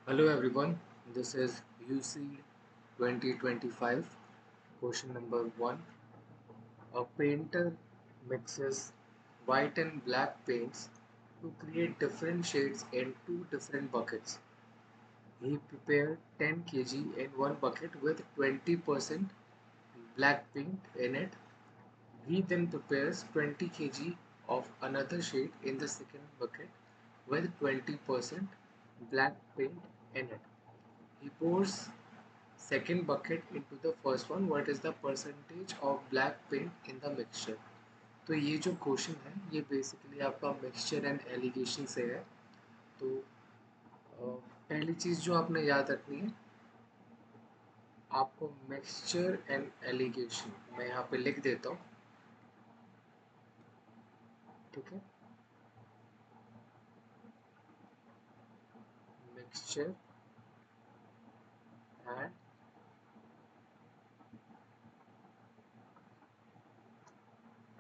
Hello everyone, this is UC 2025. Question number 1. A painter mixes white and black paints to create different shades in two different buckets. He prepared 10 kg in one bucket with 20% black paint in it. He then prepares 20 kg of another shade in the second bucket with 20% black paint in it. He pours second bucket into the first one. What is the percentage of black paint in the mixture? तो ये जो question है ये basically आपका mixture and allegation से है। तो पहली चीज़ जो आपने याद रखनी है, आपको मिक्सचर एंड एलिगेशन मैं यहाँ पे लिख देता हूँ, ठीक है। मिक्सचर एंड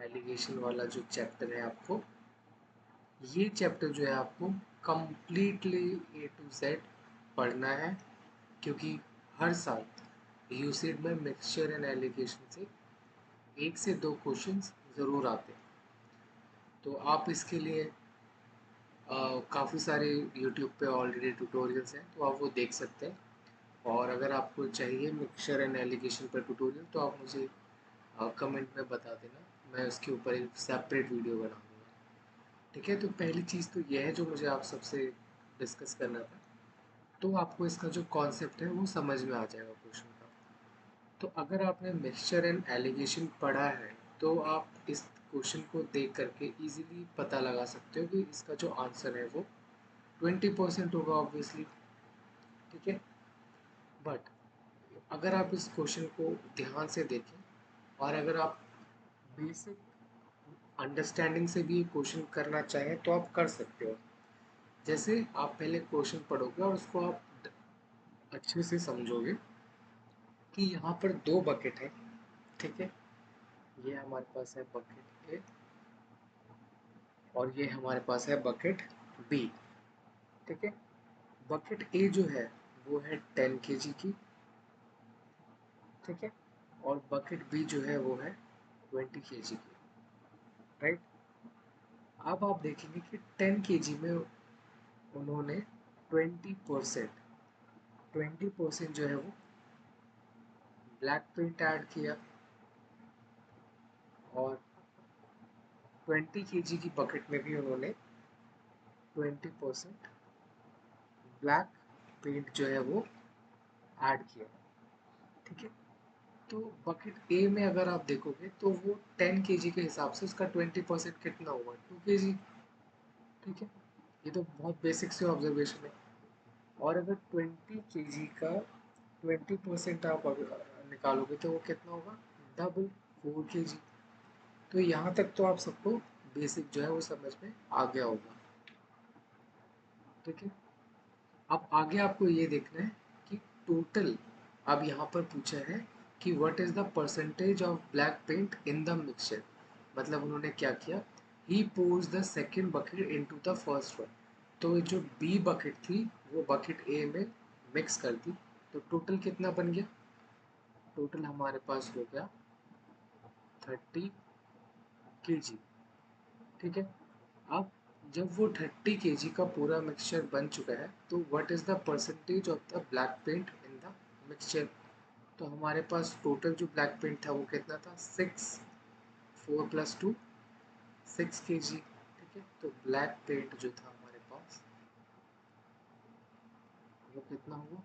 एलिगेशन वाला जो चैप्टर है, आपको ये चैप्टर जो है आपको कंप्लीटली ए टू जेड पढ़ना है, क्योंकि हर साल यूसेट में मिक्सचर एंड एलिगेशन से 1 से 2 क्वेश्चंस ज़रूर आते हैं। तो आप इसके लिए काफ़ी सारे यूट्यूब पे ऑलरेडी ट्यूटोरियल्स हैं, तो आप वो देख सकते हैं। और अगर आपको चाहिए मिक्सचर एंड एलिगेशन पर ट्यूटोरियल तो आप मुझे कमेंट में बता देना, मैं उसके ऊपर एक सेपरेट वीडियो बना दूँगा, ठीक है। तो पहली चीज़ तो यह है जो मुझे आप सबसे डिस्कस करना था। तो आपको इसका जो कॉन्सेप्ट है वो समझ में आ जाएगा क्वेश्चन का। तो अगर आपने मिक्सचर एंड एलिगेशन पढ़ा है तो आप इस क्वेश्चन को देख करके इजीली पता लगा सकते हो कि इसका जो आंसर है वो 20% होगा ऑब्वियसली, ठीक है। बट अगर आप इस क्वेश्चन को ध्यान से देखें और अगर आप बेसिक अंडरस्टैंडिंग से भी ये क्वेश्चन करना चाहें तो आप कर सकते हो। जैसे आप पहले क्वेश्चन पढ़ोगे और उसको आप अच्छे से समझोगे कि यहाँ पर 2 बकेट है, ठीक है। ये हमारे पास है बकेट ए और ये हमारे पास है बकेट बी, ठीक है। बकेट ए जो है वो है 10 kg की, ठीक है। और बकेट बी जो है वो है 20 kg की, राइट। अब आप देखेंगे कि 10 kg में उन्होंने 20% जो है वो ब्लैक पेंट ऐड किया और 20 kg की बकेट में भी उन्होंने 20% ब्लैक पेंट जो है वो ऐड किया, ठीक है। तो बकेट ए में अगर आप देखोगे तो वो 10 kg के हिसाब से उसका 20% कितना हुआ, 2 kg, ठीक है। ये तो बहुत बेसिक से ऑब्जर्वेशन है। और अगर 20 kg का 20% आप अगर निकालोगे तो वो कितना होगा, डबल, 4 kg। तो यहाँ तक तो आप सबको बेसिक जो है वो समझ में आ गया होगा, ठीक है। अब आगे आपको ये देखना है कि टोटल, अब यहाँ पर पूछा है कि what is the percentage of black paint in the mixture. मतलब उन्होंने क्या किया, he pours the second bucket into the first one. तो जो बी बकेट थी वो बकेट ए में मिक्स कर दी। तो टोटल कितना बन गया, टोटल हमारे पास हो गया 30 kg, ठीक है। अब जब वो 30 kg का पूरा मिक्सचर बन चुका है तो what is the percentage of the black paint in the mixture. तो हमारे पास टोटल जो ब्लैक पेंट था वो कितना था, 6, 4 + 2 6 kg, ठीक है। तो ब्लैक पेंट जो था हमारे पास वो कितना हुआ,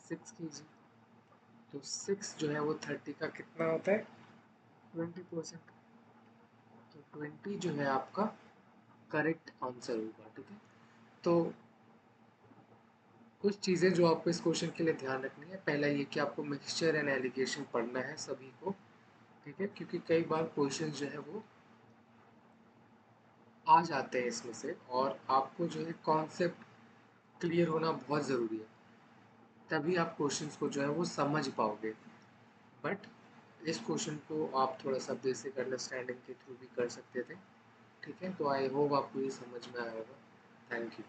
6 kg। तो 6 जो है वो 30 का कितना होता है, 20%। तो 20 जो है आपका करेक्ट आंसर होगा, ठीक है। तो कुछ चीज़ें जो आपको इस क्वेश्चन के लिए ध्यान रखनी है, पहला ये कि आपको मिक्सचर एंड एलिगेशन पढ़ना है सभी को, ठीक है। क्योंकि कई बार क्वेश्चन जो है वो आ जाते हैं इसमें से और आपको जो है कॉन्सेप्ट क्लियर होना बहुत ज़रूरी है, तभी आप क्वेश्चंस को जो है वो समझ पाओगे। बट इस क्वेश्चन को आप थोड़ा सा बेसिक अंडरस्टैंडिंग के थ्रू भी कर सकते थे, ठीक है। तो आई होप आपको ये समझ में आया होगा। Thank you.